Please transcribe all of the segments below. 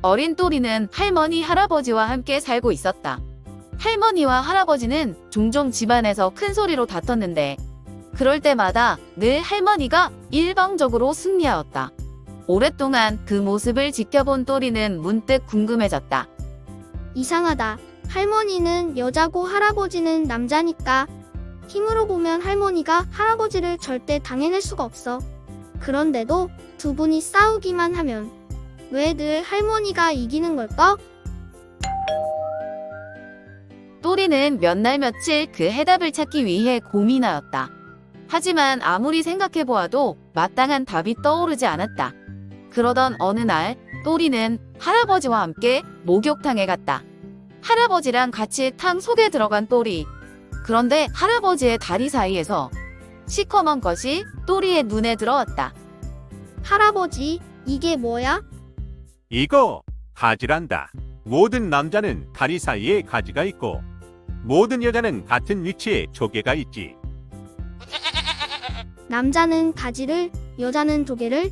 어린 또리는 할머니, 할아버지와 함께 살고 있었다. 할머니와 할아버지는 종종 집안에서 큰 소리로 다퉜는데 그럴 때마다 늘 할머니가 일방적으로 승리하였다. 오랫동안 그 모습을 지켜본 또리는 문득 궁금해졌다. 이상하다. 할머니는 여자고 할아버지는 남자니까 힘으로 보면 할머니가 할아버지를 절대 당해낼 수가 없어. 그런데도 두 분이 싸우기만 하면 왜 늘 할머니가 이기는 걸까? 또리는 몇 날 며칠 그 해답을 찾기 위해 고민하였다. 하지만 아무리 생각해보아도 마땅한 답이 떠오르지 않았다. 그러던 어느 날 또리는 할아버지와 함께 목욕탕에 갔다. 할아버지랑 같이 탕 속에 들어간 또리. 그런데 할아버지의 다리 사이에서 시커먼 것이 또리의 눈에 들어왔다. 할아버지, 이게 뭐야? 이거 가지란다. 모든 남자는 다리 사이에 가지가 있고 모든 여자는 같은 위치에 조개가 있지. 남자는 가지를, 여자는 조개를?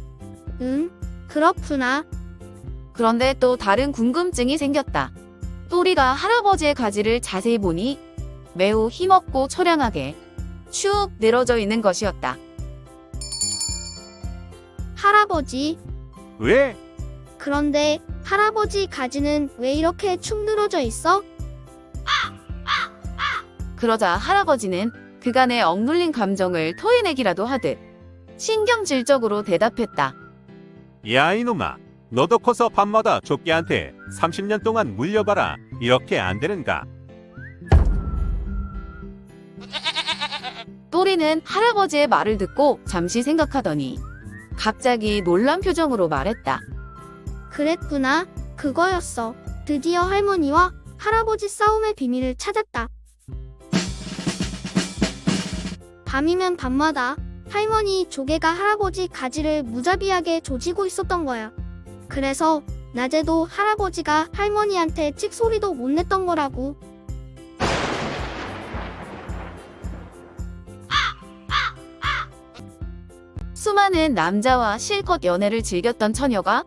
그렇구나. 그런데 또 다른 궁금증이 생겼다. 또리가 할아버지의 가지를 자세히 보니 매우 힘없고 처량하게 축 늘어져 있는 것이었다. 할아버지, 왜? 그런데 할아버지 가지는 왜 이렇게 축 늘어져 있어? 그러자 할아버지는 그간의 억눌린 감정을 토해내기라도 하듯 신경질적으로 대답했다. 야 이놈아, 너도 커서 밤마다 조개한테 30년 동안 물려봐라. 이렇게 안 되는가? 또리는 할아버지의 말을 듣고 잠시 생각하더니 갑자기 놀란 표정으로 말했다. 그랬구나. 그거였어. 드디어 할머니와 할아버지 싸움의 비밀을 찾았다. 밤이면 밤마다 할머니 조개가 할아버지 가지를 무자비하게 조지고 있었던 거야. 그래서 낮에도 할아버지가 할머니한테 찍소리도 못 냈던 거라고. 수많은 남자와 실컷 연애를 즐겼던 처녀가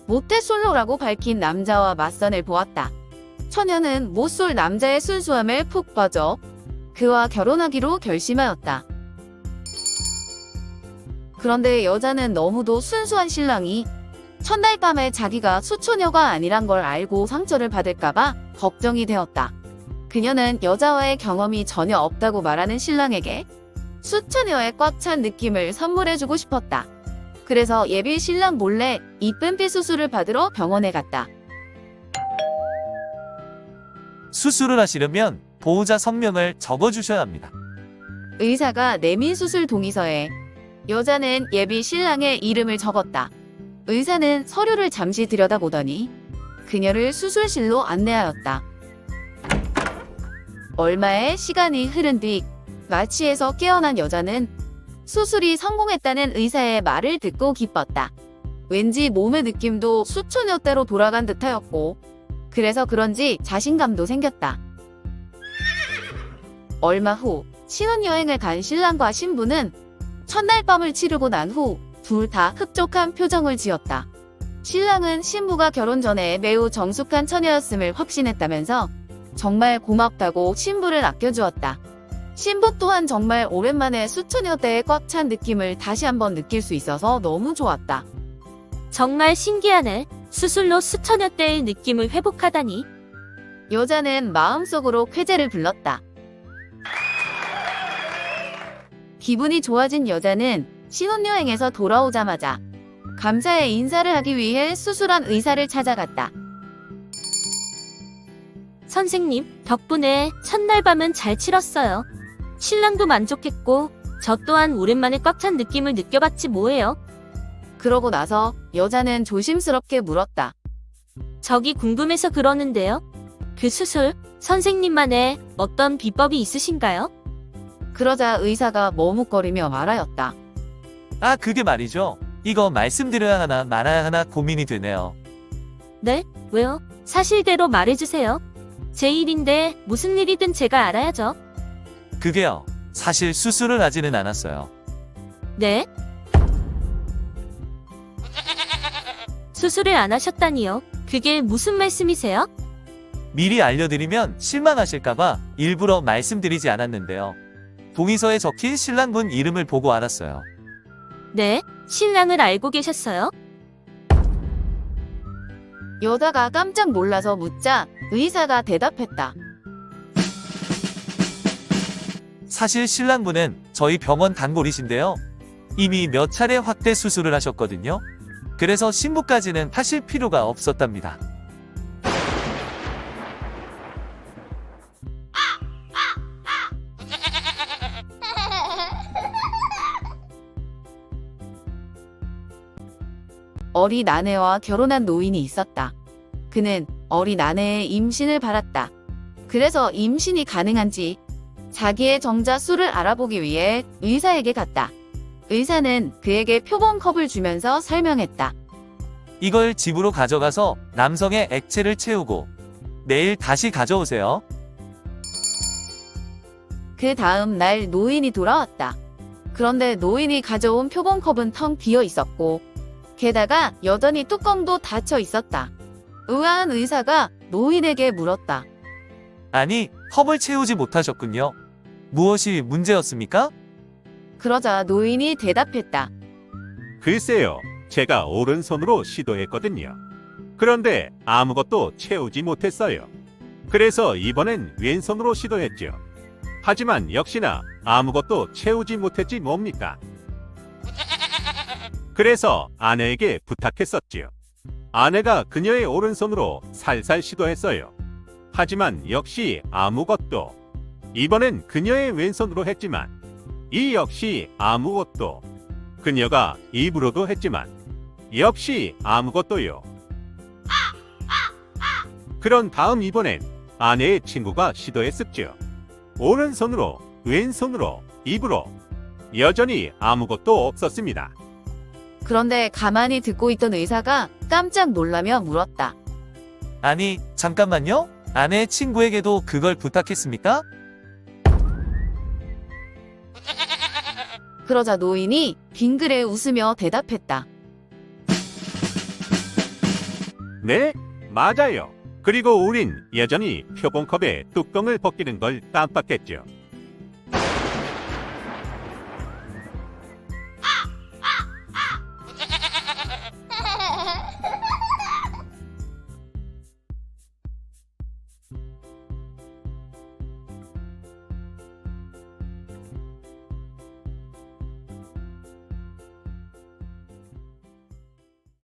모태솔로라고 밝힌 남자와 맞선을 보았다. 처녀는 못쏠 남자의 순수함에 푹 빠져 그와 결혼하기로 결심하였다. 그런데 여자는 너무도 순수한 신랑이 첫날 밤에 자기가 수초녀가 아니란 걸 알고 상처를 받을까봐 걱정이 되었다. 그녀는 여자와의 경험이 전혀 없다고 말하는 신랑에게 수초녀의 꽉 찬 느낌을 선물해주고 싶었다. 그래서 예비 신랑 몰래 이쁨빛 수술을 받으러 병원에 갔다. 수술을 하시려면 보호자 성명을 적어주셔야 합니다. 의사가 내민 수술 동의서에 여자는 예비 신랑의 이름을 적었다. 의사는 서류를 잠시 들여다보더니 그녀를 수술실로 안내하였다. 얼마의 시간이 흐른 뒤 마취에서 깨어난 여자는 수술이 성공했다는 의사의 말을 듣고 기뻤다. 왠지 몸의 느낌도 수초녀 때로 돌아간 듯하였고 그래서 그런지 자신감도 생겼다. 얼마 후 신혼여행을 간 신랑과 신부는 첫날 밤을 치르고 난 후 둘 다 흡족한 표정을 지었다. 신랑은 신부가 결혼 전에 매우 정숙한 처녀였음을 확신했다면서 정말 고맙다고 신부를 아껴주었다. 신부 또한 정말 오랜만에 수초녀 때의 꽉 찬 느낌을 다시 한번 느낄 수 있어서 너무 좋았다. 정말 신기하네. 수술로 수처녀 때의 느낌을 회복하다니. 여자는 마음속으로 쾌재를 불렀다. 기분이 좋아진 여자는 신혼여행에서 돌아오자마자 감사의 인사를 하기 위해 수술한 의사를 찾아갔다. 선생님, 덕분에 첫날 밤은 잘 치렀어요. 신랑도 만족했고 저 또한 오랜만에 꽉 찬 느낌을 느껴봤지 뭐예요. 그러고 나서 여자는 조심스럽게 물었다. 저기 궁금해서 그러는데요. 그 수술, 선생님만의 어떤 비법이 있으신가요? 그러자 의사가 머뭇거리며 말하였다. 아, 그게 말이죠. 이거 말씀드려야 하나 말아야 하나 고민이 되네요. 네? 왜요? 사실대로 말해주세요. 제 일인데 무슨 일이든 제가 알아야죠. 그게요. 사실 수술을 하지는 않았어요. 네? 수술을 안 하셨다니요. 그게 무슨 말씀이세요? 미리 알려드리면 실망하실까봐 일부러 말씀드리지 않았는데요. 동의서에 적힌 신랑분 이름을 보고 알았어요. 네, 신랑을 알고 계셨어요? 여자가 깜짝 놀라서 묻자 의사가 대답했다. 사실 신랑분은 저희 병원 단골이신데요. 이미 몇 차례 확대 수술을 하셨거든요. 그래서 신부까지는 하실 필요가 없었답니다. 어린 아내와 결혼한 노인이 있었다. 그는 어린 아내의 임신을 바랐다. 그래서 임신이 가능한지 자기의 정자 수를 알아보기 위해 의사에게 갔다. 의사는 그에게 표본컵을 주면서 설명했다. 이걸 집으로 가져가서 남성의 액체를 채우고 내일 다시 가져오세요. 그 다음 날 노인이 돌아왔다. 그런데 노인이 가져온 표본컵은 텅 비어 있었고 게다가 여전히 뚜껑도 닫혀 있었다. 의아한 의사가 노인에게 물었다. 아니, 컵을 채우지 못하셨군요. 무엇이 문제였습니까? 그러자 노인이 대답했다. 글쎄요, 제가 오른손으로 시도했거든요. 그런데 아무것도 채우지 못했어요. 그래서 이번엔 왼손으로 시도했죠. 하지만 역시나 아무것도 채우지 못했지 뭡니까? 그래서 아내에게 부탁했었지요. 아내가 그녀의 오른손으로 살살 시도했어요. 하지만 역시 아무것도. 이번엔 그녀의 왼손으로 했지만 이 역시 아무것도. 그녀가 입으로도 했지만 역시 아무것도요. 그런 다음 이번엔 아내의 친구가 시도했었죠. 오른손으로, 왼손으로, 입으로. 여전히 아무것도 없었습니다. 그런데 가만히 듣고 있던 의사가 깜짝 놀라며 물었다. 아니, 잠깐만요. 아내의 친구에게도 그걸 부탁했습니까? 그러자 노인이 빙그레 웃으며 대답했다. 네, 맞아요. 그리고 우린 여전히 표본컵의 뚜껑을 벗기는 걸 깜빡했죠.